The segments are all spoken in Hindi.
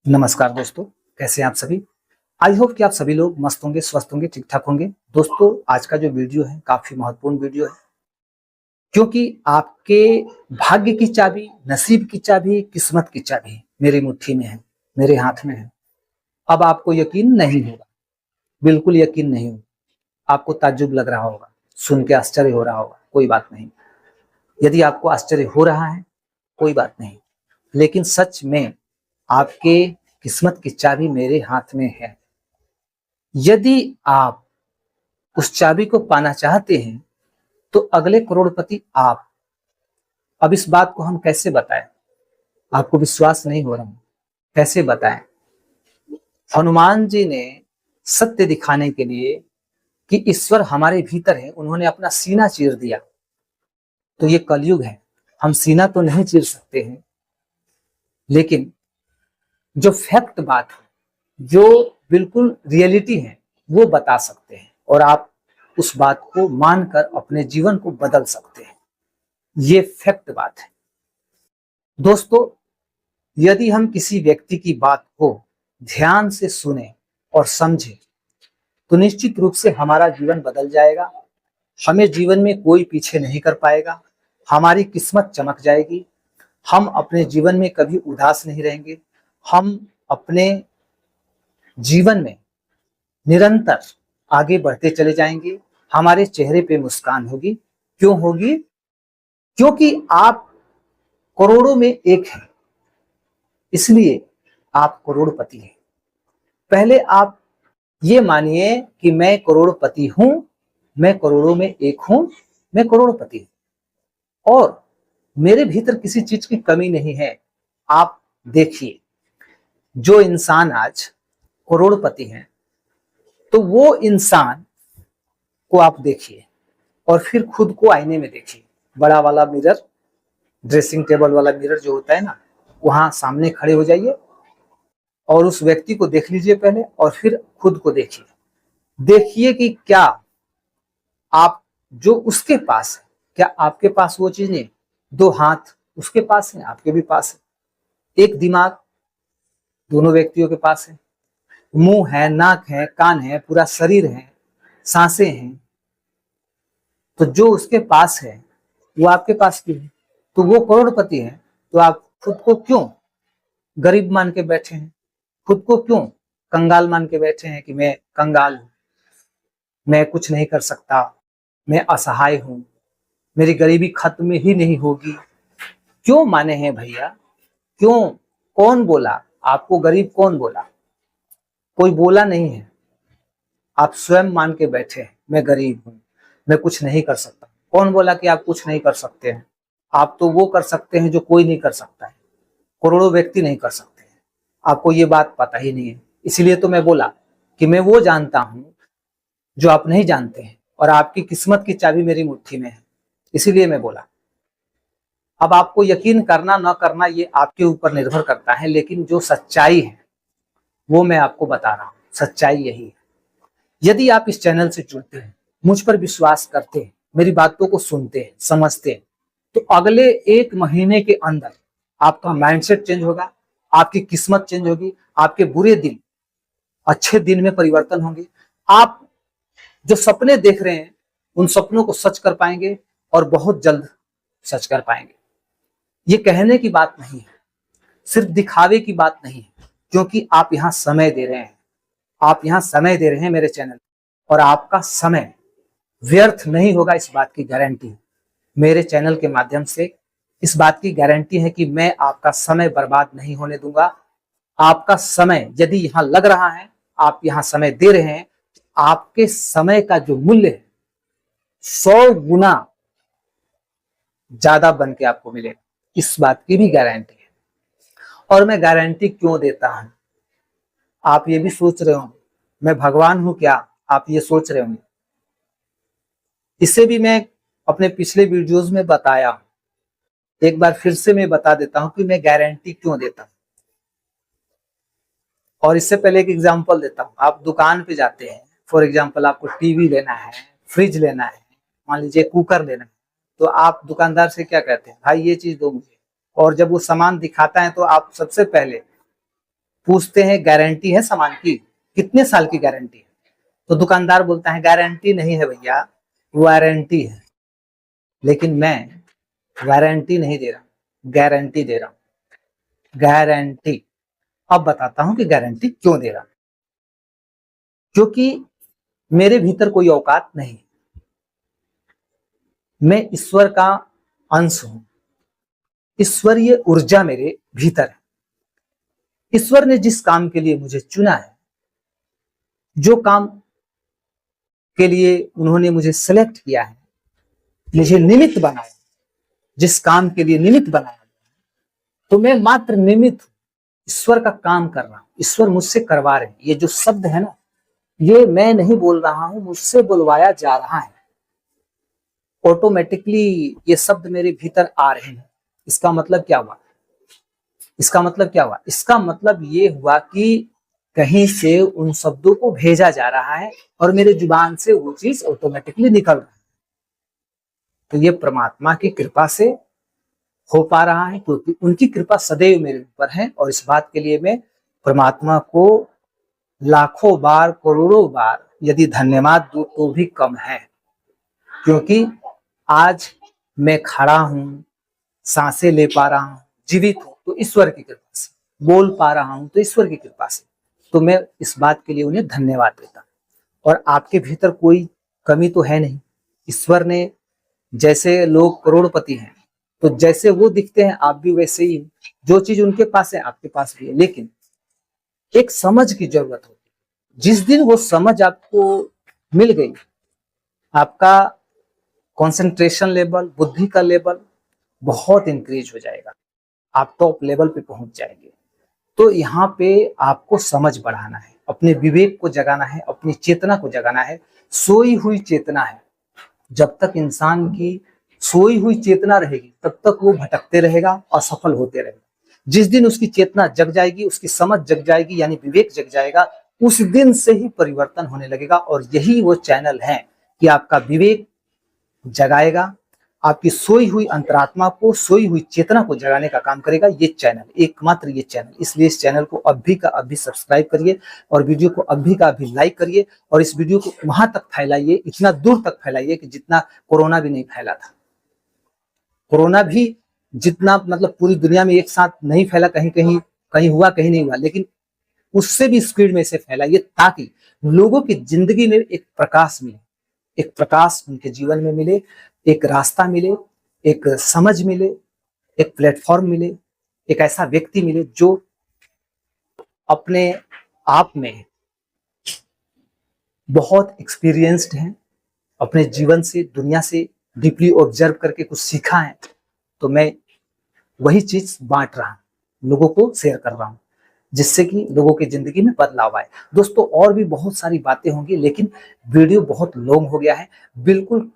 नमस्कार दोस्तों, कैसे हैं आप सभी। आई होप कि आप सभी लोग मस्त होंगे, स्वस्थ होंगे, ठीक ठाक होंगे। दोस्तों, आज का जो वीडियो है काफी महत्वपूर्ण वीडियो है, क्योंकि आपके भाग्य की चाबी, नसीब की चाबी, किस्मत की चाबी मेरी मुट्ठी में है, मेरे हाथ में है। अब आपको यकीन नहीं होगा, बिल्कुल यकीन नहीं होगा। आपको ताज्जुब लग रहा होगा, सुन के आश्चर्य हो रहा होगा, कोई बात नहीं। यदि आपको आश्चर्य हो रहा है, कोई बात नहीं, लेकिन सच में आपके किस्मत की चाबी मेरे हाथ में है। यदि आप उस चाबी को पाना चाहते हैं तो अगले करोड़पति आप। अब इस बात को हम कैसे बताएं? आपको विश्वास नहीं हो रहा, कैसे बताएं? हनुमान जी ने सत्य दिखाने के लिए कि ईश्वर हमारे भीतर है, उन्होंने अपना सीना चीर दिया। तो ये कलयुग है, हम सीना तो नहीं चीर सकते हैं, लेकिन जो फैक्ट बात है, जो बिल्कुल रियलिटी है, वो बता सकते हैं और आप उस बात को मानकर अपने जीवन को बदल सकते हैं। ये फैक्ट बात है। दोस्तों, यदि हम किसी व्यक्ति की बात को ध्यान से सुने और समझें तो निश्चित रूप से हमारा जीवन बदल जाएगा। हमें जीवन में कोई पीछे नहीं कर पाएगा, हमारी किस्मत चमक जाएगी। हम अपने जीवन में कभी उदास नहीं रहेंगे। हम अपने जीवन में निरंतर आगे बढ़ते चले जाएंगे। हमारे चेहरे पे मुस्कान होगी। क्यों होगी? क्योंकि आप करोड़ों में एक हैं, इसलिए आप करोड़पति हैं। पहले आप ये मानिए कि मैं करोड़पति हूं, मैं करोड़ों में एक हूं, मैं करोड़पति हूं और मेरे भीतर किसी चीज की कमी नहीं है। आप देखिए, जो इंसान आज करोड़पति हैं, तो वो इंसान को आप देखिए और फिर खुद को आईने में देखिए। बड़ा वाला मिरर, ड्रेसिंग टेबल वाला मिरर जो होता है ना, वहां सामने खड़े हो जाइए और उस व्यक्ति को देख लीजिए पहले और फिर खुद को देखिए। देखिए कि क्या आप जो उसके पास है, क्या आपके पास वो चीज नहीं? दो हाथ उसके पास है, आपके भी पास है। एक दिमाग दोनों व्यक्तियों के पास है। मुंह है, नाक है, कान है, पूरा शरीर है, सांसें हैं। तो जो उसके पास है वो आपके पास क्यों है? तो वो करोड़पति है, तो आप खुद को क्यों गरीब मान के बैठे हैं? खुद को क्यों कंगाल मान के बैठे हैं कि मैं कंगाल हूं, मैं कुछ नहीं कर सकता, मैं असहाय हूं, मेरी गरीबी खत्म ही नहीं होगी? क्यों माने हैं भैया? क्यों? कौन बोला आपको गरीब? कौन बोला? कोई बोला नहीं है। आप स्वयं मान के बैठे हैं मैं गरीब हूं, मैं कुछ नहीं कर सकता। कौन बोला कि आप कुछ नहीं कर सकते हैं? आप तो वो कर सकते हैं जो कोई नहीं कर सकता है, करोड़ों व्यक्ति नहीं कर सकते हैं। आपको ये बात पता ही नहीं है। इसलिए तो मैं बोला कि मैं वो जानता हूं जो आप नहीं जानते हैं और आपकी किस्मत की चाबी मेरी मुट्ठी में है, इसीलिए मैं बोला। अब आपको यकीन करना ना करना ये आपके ऊपर निर्भर करता है, लेकिन जो सच्चाई है वो मैं आपको बता रहा हूं। सच्चाई यही है। यदि आप इस चैनल से जुड़ते हैं, मुझ पर विश्वास करते हैं, मेरी बातों को सुनते हैं, समझते हैं, तो अगले 1 महीने के अंदर आपका माइंडसेट चेंज होगा, आपकी किस्मत चेंज होगी, आपके बुरे दिन अच्छे दिन में परिवर्तन होंगे। आप जो सपने देख रहे हैं उन सपनों को सच कर पाएंगे और बहुत जल्द सच कर पाएंगे। ये कहने की बात नहीं है, सिर्फ दिखावे की बात नहीं है, क्योंकि आप यहाँ समय दे रहे हैं। आप यहाँ समय दे रहे हैं मेरे चैनल, और आपका समय व्यर्थ नहीं होगा, इस बात की गारंटी है। मेरे चैनल के माध्यम से इस बात की गारंटी है कि मैं आपका समय बर्बाद नहीं होने दूंगा। आपका समय यदि यहाँ लग रहा है, आप यहाँ समय दे रहे हैं, आपके समय का जो मूल्य है 100 गुना ज्यादा बन के आपको मिलेगा, इस बात की भी गारंटी है। और मैं गारंटी क्यों देता हूं, आप ये भी सोच रहे होंगे मैं भगवान हूं क्या, आप ये सोच रहे होंगे। इसे भी मैं अपने पिछले वीडियोस में बताया हूं, एक बार फिर से मैं बता देता हूं कि मैं गारंटी क्यों देता हूं। और इससे पहले एक एग्जांपल देता हूं। आप दुकान पे जाते हैं, फॉर एग्जांपल आपको टीवी लेना है, फ्रिज लेना है, मान लीजिए कुकर लेना है, तो आप दुकानदार से क्या कहते हैं? भाई ये चीज दो मुझे। और जब वो सामान दिखाता है तो आप सबसे पहले पूछते हैं गारंटी है सामान की, कितने साल की गारंटी है, तो दुकानदार बोलता है गारंटी नहीं है भैया, वारंटी है। लेकिन मैं वारंटी नहीं दे रहा, गारंटी दे रहा हूं, गारंटी। अब बताता हूं कि गारंटी क्यों दे रहा हूं। क्योंकि मेरे भीतर कोई औकात नहीं, मैं ईश्वर का अंश हूं, ईश्वरीय ऊर्जा मेरे भीतर है। ईश्वर ने जिस काम के लिए मुझे चुना है, जो काम के लिए उन्होंने मुझे सेलेक्ट किया है, मुझे निमित्त बनाया, जिस काम के लिए निमित्त बनाया, तो मैं मात्र निमित्त हूं, ईश्वर का काम कर रहा हूं, ईश्वर मुझसे करवा रहे हैं। ये जो शब्द है ना, ये मैं नहीं बोल रहा हूं, मुझसे बुलवाया जा रहा है। ऑटोमेटिकली ये शब्द मेरे भीतर आ रहे हैं। इसका मतलब क्या हुआ? इसका मतलब क्या हुआ? इसका मतलब ये हुआ कि कहीं से उन शब्दों को भेजा जा रहा है और मेरे जुबान से वो चीज ऑटोमेटिकली निकल रहा है। तो ये परमात्मा की कृपा से हो पा रहा है, क्योंकि उनकी कृपा सदैव मेरे ऊपर है। और इस बात के लिए मैं परमात्मा को लाखों बार, करोड़ों बार यदि धन्यवाद दूं तो भी कम है। क्योंकि आज मैं खड़ा हूं, सांसें ले पा रहा हूं, जीवित हूं, तो ईश्वर की कृपा से, बोल पा रहा हूं तो ईश्वर की कृपा से। तो मैं इस बात के लिए उन्हें धन्यवाद देता हूं। और आपके भीतर कोई कमी तो है नहीं। ईश्वर ने, जैसे लोग करोड़पति हैं, तो जैसे वो दिखते हैं आप भी वैसे ही, जो चीज उनके पास है आपके पास भी है। लेकिन एक समझ की जरूरत होती है। जिस दिन वो समझ आपको मिल गई, आपका कंसंट्रेशन लेवल, बुद्धि का लेवल बहुत इंक्रीज हो जाएगा, आप टॉप लेवल पे पहुंच जाएंगे। तो यहाँ पे आपको समझ बढ़ाना है, अपने विवेक को जगाना है, अपनी चेतना को जगाना है। सोई हुई चेतना है, जब तक इंसान की सोई हुई चेतना रहेगी तब तक वो भटकते रहेगा, असफल होते रहेगा। जिस दिन उसकी चेतना जग जाएगी, उसकी समझ जग जाएगी, यानी विवेक जग जाएगा, उस दिन से ही परिवर्तन होने लगेगा। और यही वो चैनल है कि आपका विवेक जगाएगा, आपकी सोई हुई अंतरात्मा को, सोई हुई चेतना को जगाने का काम करेगा ये चैनल, एकमात्र ये चैनल। इसलिए इस चैनल को अभी का अभी सब्सक्राइब करिए और वीडियो को अभी का अभी लाइक करिए और इस वीडियो को वहां तक फैलाइए, इतना दूर तक फैलाइए कि जितना कोरोना भी नहीं फैला था। कोरोना भी जितना मतलब पूरी दुनिया में एक साथ नहीं फैला, कहीं कहीं कहीं हुआ, कहीं नहीं हुआ, लेकिन उससे भी स्पीड में इसे फैलाइए ताकि लोगों की जिंदगी में एक प्रकाश मिले, एक प्रकाश उनके जीवन में मिले, एक रास्ता मिले, एक समझ मिले, एक प्लेटफॉर्म मिले, एक ऐसा व्यक्ति मिले जो अपने आप में बहुत एक्सपीरियंस्ड है, अपने जीवन से, दुनिया से डीपली ऑब्जर्व करके कुछ सीखा है। तो मैं वही चीज बांट रहा हूं, लोगों को शेयर कर रहा हूं, जिससे कि लोगों की जिंदगी में बदलाव आए। दोस्तों और भी बहुत सारी बातें होंगी, लेकिन वीडियो बहुत लॉन्ग हो गया है। बिल्कुल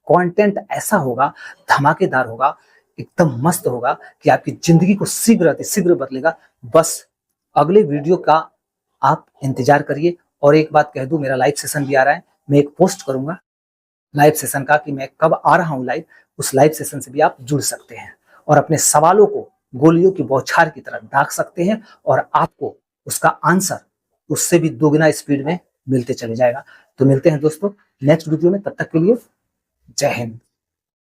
कंटेंट ऐसा होगा, धमाकेदार होगा, एकदम मस्त होगा कि आपकी जिंदगी को शीघ्र बदलेगा। बस अगले वीडियो का आप इंतजार करिए। और एक बात कह दूं, मेरा लाइव सेशन भी आ रहा है, मैं एक पोस्ट करूंगा लाइव सेशन का कि मैं कब आ रहा हूं लाइव। उस लाइव सेशन से भी आप जुड़ सकते हैं और अपने सवालों को गोलियों की बौछार की तरह दाग सकते हैं और आपको उसका आंसर उससे भी दोगुना स्पीड में मिलते चले जाएगा। तो मिलते हैं दोस्तों नेक्स्ट वीडियो में, तब तक के लिए जय हिंद।